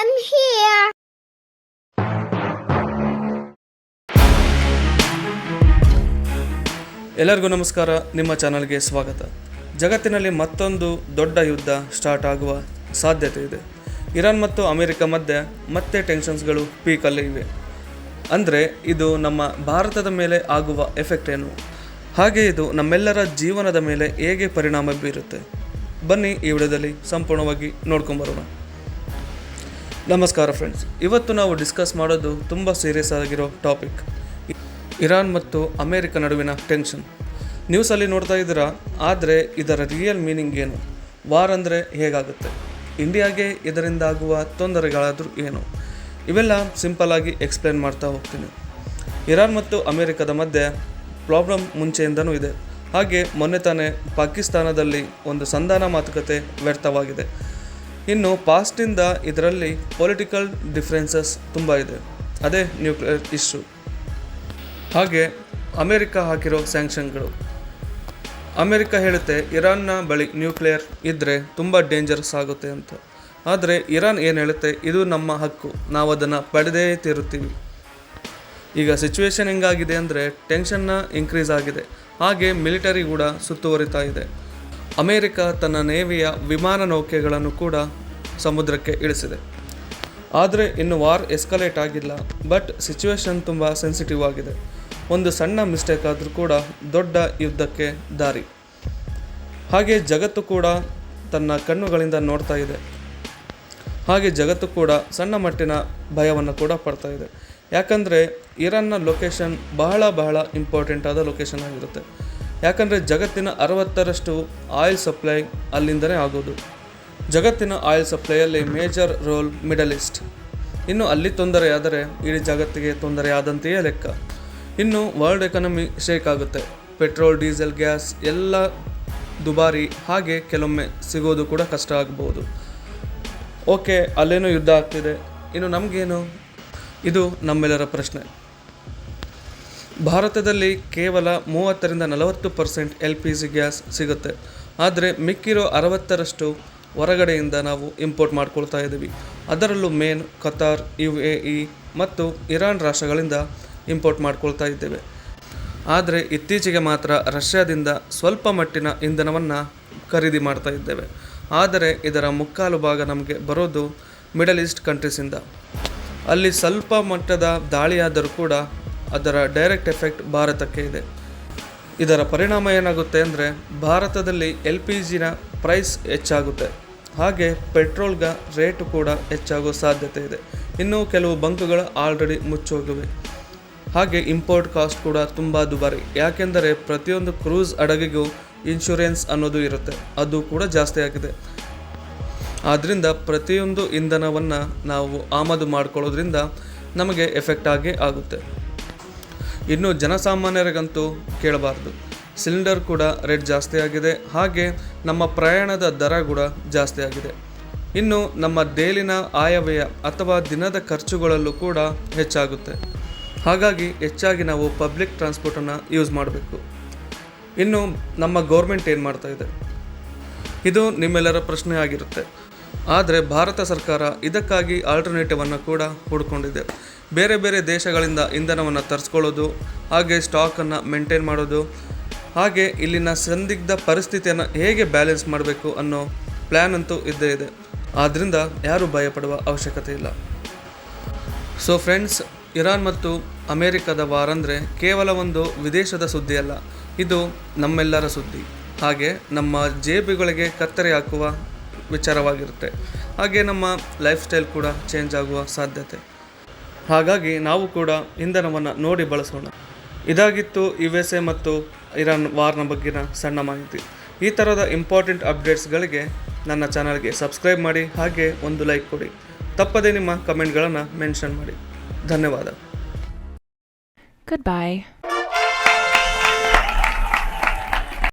I'm here. ಎಲ್ಲರಿಗೂ ನಮಸ್ಕಾರ. ನಿಮ್ಮ ಚಾನಲ್ಗೆ ಸ್ವಾಗತ. ಜಗತ್ತಿನಲ್ಲಿ ಮತ್ತೊಂದು ದೊಡ್ಡ ಯುದ್ಧ ಸ್ಟಾರ್ಟ್ ಆಗುವ ಸಾಧ್ಯತೆ ಇದೆ. ಇರಾನ್ ಮತ್ತು ಅಮೆರಿಕ ಮಧ್ಯೆ ಮತ್ತೆ ಟೆನ್ಷನ್ಸ್ಗಳು ಪೀಕಲ್ಲಿ ಇವೆ. ಅಂದರೆ ಇದು ನಮ್ಮ ಭಾರತದ ಮೇಲೆ ಆಗುವ ಎಫೆಕ್ಟ್ ಏನು, ಹಾಗೆ ಇದು ನಮ್ಮೆಲ್ಲರ ಜೀವನದ ಮೇಲೆ ಹೇಗೆ ಪರಿಣಾಮ ಬೀರುತ್ತೆ, ಬನ್ನಿ ಈ ವಿಡಿಯೋದಲ್ಲಿ ಸಂಪೂರ್ಣವಾಗಿ ನೋಡ್ಕೊಂಬರೋಣ. ನಮಸ್ಕಾರ ಫ್ರೆಂಡ್ಸ್. ಇವತ್ತು ನಾವು ಡಿಸ್ಕಸ್ ಮಾಡೋದು ತುಂಬ ಸೀರಿಯಸ್ ಆಗಿರೋ ಟಾಪಿಕ್, ಇರಾನ್ ಮತ್ತು ಅಮೇರಿಕ ನಡುವಿನ ಟೆನ್ಷನ್. ನ್ಯೂಸಲ್ಲಿ ನೋಡ್ತಾ ಇದ್ದೀರಾ, ಆದರೆ ಇದರ ರಿಯಲ್ ಮೀನಿಂಗ್ ಏನು? ವಾರ್ ಅಂದರೆ ಹೇಗಾಗುತ್ತೆ? ಇಂಡಿಯಾಗೆ ಇದರಿಂದ ಆಗುವ ತೊಂದರೆಗಳಾದರೂ ಏನು? ಇವೆಲ್ಲ ಸಿಂಪಲ್ಲಾಗಿ ಎಕ್ಸ್ಪ್ಲೇನ್ ಮಾಡ್ತಾ ಹೋಗ್ತೀನಿ. ಇರಾನ್ ಮತ್ತು ಅಮೇರಿಕದ ಮಧ್ಯೆ ಪ್ರಾಬ್ಲಮ್ ಮುಂಚೆಯಿಂದನೂ ಇದೆ. ಹಾಗೆ ಮೊನ್ನೆ ತಾನೇ ಪಾಕಿಸ್ತಾನದಲ್ಲಿ ಒಂದು ಸಂಧಾನ ಮಾತುಕತೆ ವ್ಯರ್ಥವಾಗಿದೆ. ಇನ್ನು ಪಾಸ್ಟಿಂದ ಇದರಲ್ಲಿ ಪೊಲಿಟಿಕಲ್ ಡಿಫ್ರೆನ್ಸಸ್ ತುಂಬ ಇದೆ. ಅದೇ ನ್ಯೂಕ್ಲಿಯರ್ ಇಶ್ಯೂ. ಹಾಗೆ ಅಮೇರಿಕ ಹಾಕಿರೋ ಸ್ಯಾಂಕ್ಷನ್ಗಳು. ಅಮೇರಿಕ ಹೇಳುತ್ತೆ ಇರಾನ್ನ ಬಳಿ ನ್ಯೂಕ್ಲಿಯರ್ ಇದ್ದರೆ ತುಂಬ ಡೇಂಜರಸ್ ಆಗುತ್ತೆ ಅಂತ. ಆದರೆ ಇರಾನ್ ಏನು ಹೇಳುತ್ತೆ, ಇದು ನಮ್ಮ ಹಕ್ಕು, ನಾವು ಅದನ್ನು ಪಡೆದೇ ತೀರುತ್ತೀವಿ. ಈಗ ಸಿಚುವೇಶನ್ ಹೆಂಗಾಗಿದೆ ಅಂದರೆ ಟೆನ್ಷನ್ನ ಇನ್ಕ್ರೀಸ್ ಆಗಿದೆ. ಹಾಗೆ ಮಿಲಿಟರಿ ಕೂಡ ಸುತ್ತುವರಿತಾ ಇದೆ. ಅಮೇರಿಕ ತನ್ನ ನೇವಿಯ ವಿಮಾನ ನೌಕೆಗಳನ್ನು ಕೂಡ ಸಮುದ್ರಕ್ಕೆ ಇಳಿಸಿದೆ. ಆದರೆ ಇನ್ನು ವಾರ್ ಎಸ್ಕಲೇಟ್ ಆಗಿಲ್ಲ. ಬಟ್ ಸಿಚುವೇಶನ್ ತುಂಬ ಸೆನ್ಸಿಟಿವ್ ಆಗಿದೆ. ಒಂದು ಸಣ್ಣ ಮಿಸ್ಟೇಕ್ ಆದರೂ ಕೂಡ ದೊಡ್ಡ ಯುದ್ಧಕ್ಕೆ ದಾರಿ. ಹಾಗೆ ಜಗತ್ತು ಕೂಡ ತನ್ನ ಕಣ್ಣುಗಳಿಂದ ನೋಡ್ತಾ ಇದೆ. ಹಾಗೆ ಜಗತ್ತು ಕೂಡ ಸಣ್ಣ ಮಟ್ಟಿನ ಭಯವನ್ನು ಕೂಡ ಪಡ್ತಾ ಇದೆ. ಯಾಕಂದರೆ ಇರಾನ್ನ ಲೊಕೇಶನ್ ಬಹಳ ಇಂಪಾರ್ಟೆಂಟ್ ಆದ ಲೊಕೇಶನ್ ಆಗಿರುತ್ತೆ. ಯಾಕಂದರೆ ಜಗತ್ತಿನ 60% ಆಯಿಲ್ ಸಪ್ಲೈ ಅಲ್ಲಿಂದನೇ ಆಗೋದು. ಜಗತ್ತಿನ ಆಯಿಲ್ ಸಪ್ಲೈಯಲ್ಲಿ ಮೇಜರ್ ರೋಲ್ ಮಿಡಲ್ ಈಸ್ಟ್. ಇನ್ನು ಅಲ್ಲಿ ತೊಂದರೆ ಆದರೆ ಇಡೀ ಜಗತ್ತಿಗೆ ತೊಂದರೆ ಆದಂತೆಯೇ ಲೆಕ್ಕ. ಇನ್ನು ವರ್ಲ್ಡ್ ಎಕಾನಮಿ ಶೇಕ್ ಆಗುತ್ತೆ. ಪೆಟ್ರೋಲ್, ಡೀಸೆಲ್, ಗ್ಯಾಸ್ ಎಲ್ಲ ದುಬಾರಿ. ಹಾಗೆ ಕೆಲವೊಮ್ಮೆ ಸಿಗೋದು ಕೂಡ ಕಷ್ಟ ಆಗಬಹುದು. ಓಕೆ, ಅಲ್ಲೇನೋ ಯುದ್ಧ ಆಗ್ತಿದೆ, ಇನ್ನು ನಮಗೇನು? ಇದು ನಮ್ಮೆಲ್ಲರ ಪ್ರಶ್ನೆ. ಭಾರತದಲ್ಲಿ ಕೇವಲ 30-40% LPG ಗ್ಯಾಸ್ ಸಿಗುತ್ತೆ. ಆದರೆ ಮಿಕ್ಕಿರೋ 60% ಹೊರಗಡೆಯಿಂದ ನಾವು ಇಂಪೋರ್ಟ್ ಮಾಡ್ಕೊಳ್ತಾ ಇದ್ದೀವಿ. ಅದರಲ್ಲೂ ಮೇನ್ ಕತಾರ್, UAE ಮತ್ತು ಇರಾನ್ ರಾಷ್ಟ್ರಗಳಿಂದ ಇಂಪೋರ್ಟ್ ಮಾಡ್ಕೊಳ್ತಾ ಇದ್ದೇವೆ. ಆದರೆ ಇತ್ತೀಚೆಗೆ ಮಾತ್ರ ರಷ್ಯಾದಿಂದ ಸ್ವಲ್ಪ ಮಟ್ಟಿನ ಇಂಧನವನ್ನು ಖರೀದಿ ಮಾಡ್ತಾ ಇದ್ದೇವೆ. ಆದರೆ ಇದರ ಮುಕ್ಕಾಲು ಭಾಗ ನಮಗೆ ಬರೋದು ಮಿಡಲ್ ಈಸ್ಟ್ ಕಂಟ್ರೀಸಿಂದ. ಅಲ್ಲಿ ಸ್ವಲ್ಪ ಮಟ್ಟದ ದಾಳಿಯಾದರೂ ಕೂಡ ಅದರ ಡೈರೆಕ್ಟ್ ಎಫೆಕ್ಟ್ ಭಾರತಕ್ಕೆ ಇದೆ. ಇದರ ಪರಿಣಾಮ ಏನಾಗುತ್ತೆ ಅಂದರೆ ಭಾರತದಲ್ಲಿ LPGನ ಪ್ರೈಸ್ ಹೆಚ್ಚಾಗುತ್ತೆ. ಹಾಗೆ ಪೆಟ್ರೋಲ್ಗ ರೇಟು ಕೂಡ ಹೆಚ್ಚಾಗೋ ಸಾಧ್ಯತೆ ಇದೆ. ಇನ್ನು ಕೆಲವು ಬಂಕ್ಗಳು ಆಲ್ರೆಡಿ ಮುಚ್ಚೋಗಿವೆ. ಹಾಗೆ ಇಂಪೋರ್ಟ್ ಕಾಸ್ಟ್ ಕೂಡ ತುಂಬ ದುಬಾರಿ. ಯಾಕೆಂದರೆ ಪ್ರತಿಯೊಂದು ಕ್ರೂಸ್ ಹಡಗಿಗೂ ಇನ್ಶೂರೆನ್ಸ್ ಅನ್ನೋದು ಇರುತ್ತೆ, ಅದು ಕೂಡ ಜಾಸ್ತಿ ಆಗಿದೆ. ಆದ್ದರಿಂದ ಪ್ರತಿಯೊಂದು ಇಂಧನವನ್ನು ನಾವು ಆಮದು ಮಾಡ್ಕೊಳ್ಳೋದ್ರಿಂದ ನಮಗೆ ಎಫೆಕ್ಟ್ ಆಗೇ ಆಗುತ್ತೆ. ಇನ್ನು ಜನಸಾಮಾನ್ಯರಿಗಂತೂ ಕೇಳಬಾರ್ದು. ಸಿಲಿಂಡರ್ ಕೂಡ ರೇಟ್ ಜಾಸ್ತಿ ಆಗಿದೆ. ಹಾಗೆ ನಮ್ಮ ಪ್ರಯಾಣದ ದರ ಕೂಡ ಜಾಸ್ತಿ ಆಗಿದೆ. ಇನ್ನು ನಮ್ಮ ಡೈಲಿನ ಆಯವ್ಯಯ ಅಥವಾ ದಿನದ ಖರ್ಚುಗಳಲ್ಲೂ ಕೂಡ ಹೆಚ್ಚಾಗುತ್ತೆ. ಹಾಗಾಗಿ ಹೆಚ್ಚಾಗಿ ನಾವು ಪಬ್ಲಿಕ್ ಟ್ರಾನ್ಸ್ಪೋರ್ಟನ್ನು ಯೂಸ್ ಮಾಡಬೇಕು. ಇನ್ನು ನಮ್ಮ ಗೌರ್ಮೆಂಟ್ ಏನು ಮಾಡ್ತಾ ಇದೆ, ಇದು ನಿಮ್ಮೆಲ್ಲರ ಪ್ರಶ್ನೆ ಆಗಿರುತ್ತೆ. ಆದರೆ ಭಾರತ ಸರ್ಕಾರ ಇದಕ್ಕಾಗಿ ಆಲ್ಟರ್ನೇಟಿವನ್ನು ಕೂಡ ಹುಡ್ಕೊಂಡಿದೆ. ಬೇರೆ ಬೇರೆ ದೇಶಗಳಿಂದ ಇಂಧನವನ್ನು ತರಿಸ್ಕೊಳ್ಳೋದು, ಹಾಗೆ ಸ್ಟಾಕನ್ನು ಮೇಂಟೈನ್ ಮಾಡೋದು, ಹಾಗೆ ಇಲ್ಲಿನ ಸಂದಿಗ್ಧ ಪರಿಸ್ಥಿತಿಯನ್ನು ಹೇಗೆ ಬ್ಯಾಲೆನ್ಸ್ ಮಾಡಬೇಕು ಅನ್ನೋ ಪ್ಲ್ಯಾನ್ ಅಂತೂ ಇದ್ದೇ ಇದೆ. ಆದ್ದರಿಂದ ಯಾರೂ ಭಯಪಡುವ ಅವಶ್ಯಕತೆ ಇಲ್ಲ. ಸೊ ಫ್ರೆಂಡ್ಸ್, ಇರಾನ್ ಮತ್ತು ಅಮೇರಿಕದ ವಾರ್ ಅಂದರೆ ಕೇವಲ ಒಂದು ವಿದೇಶದ ಸುದ್ದಿ ಅಲ್ಲ, ಇದು ನಮ್ಮೆಲ್ಲರ ಸುದ್ದಿ. ಹಾಗೆ ನಮ್ಮ ಜೇಬುಗಳಿಗೆ ಕತ್ತರಿ ಹಾಕುವ ವಿಚಾರವಾಗಿರುತ್ತೆ. ಹಾಗೆ ನಮ್ಮ ಲೈಫ್ ಸ್ಟೈಲ್ ಕೂಡ ಚೇಂಜ್ ಆಗುವ ಸಾಧ್ಯತೆ. ಹಾಗಾಗಿ ನಾವು ಕೂಡ ಇಂಧನವನ್ನು ನೋಡಿ ಬಳಸೋಣ. ಇದಾಗಿತ್ತು USA ಮತ್ತು ಇರಾನ್ ವಾರ್ನ ಬಗ್ಗಿನ ಸಣ್ಣ ಮಾಹಿತಿ. ಈ ಥರದ ಇಂಪಾರ್ಟೆಂಟ್ ಅಪ್ಡೇಟ್ಸ್ಗಳಿಗೆ ನನ್ನ ಚಾನಲ್ಗೆ ಸಬ್ಸ್ಕ್ರೈಬ್ ಮಾಡಿ. ಹಾಗೆ ಒಂದು ಲೈಕ್ ಕೊಡಿ. ತಪ್ಪದೇ ನಿಮ್ಮ ಕಮೆಂಟ್ಗಳನ್ನು ಮೆನ್ಷನ್ ಮಾಡಿ. ಧನ್ಯವಾದ. Goodbye.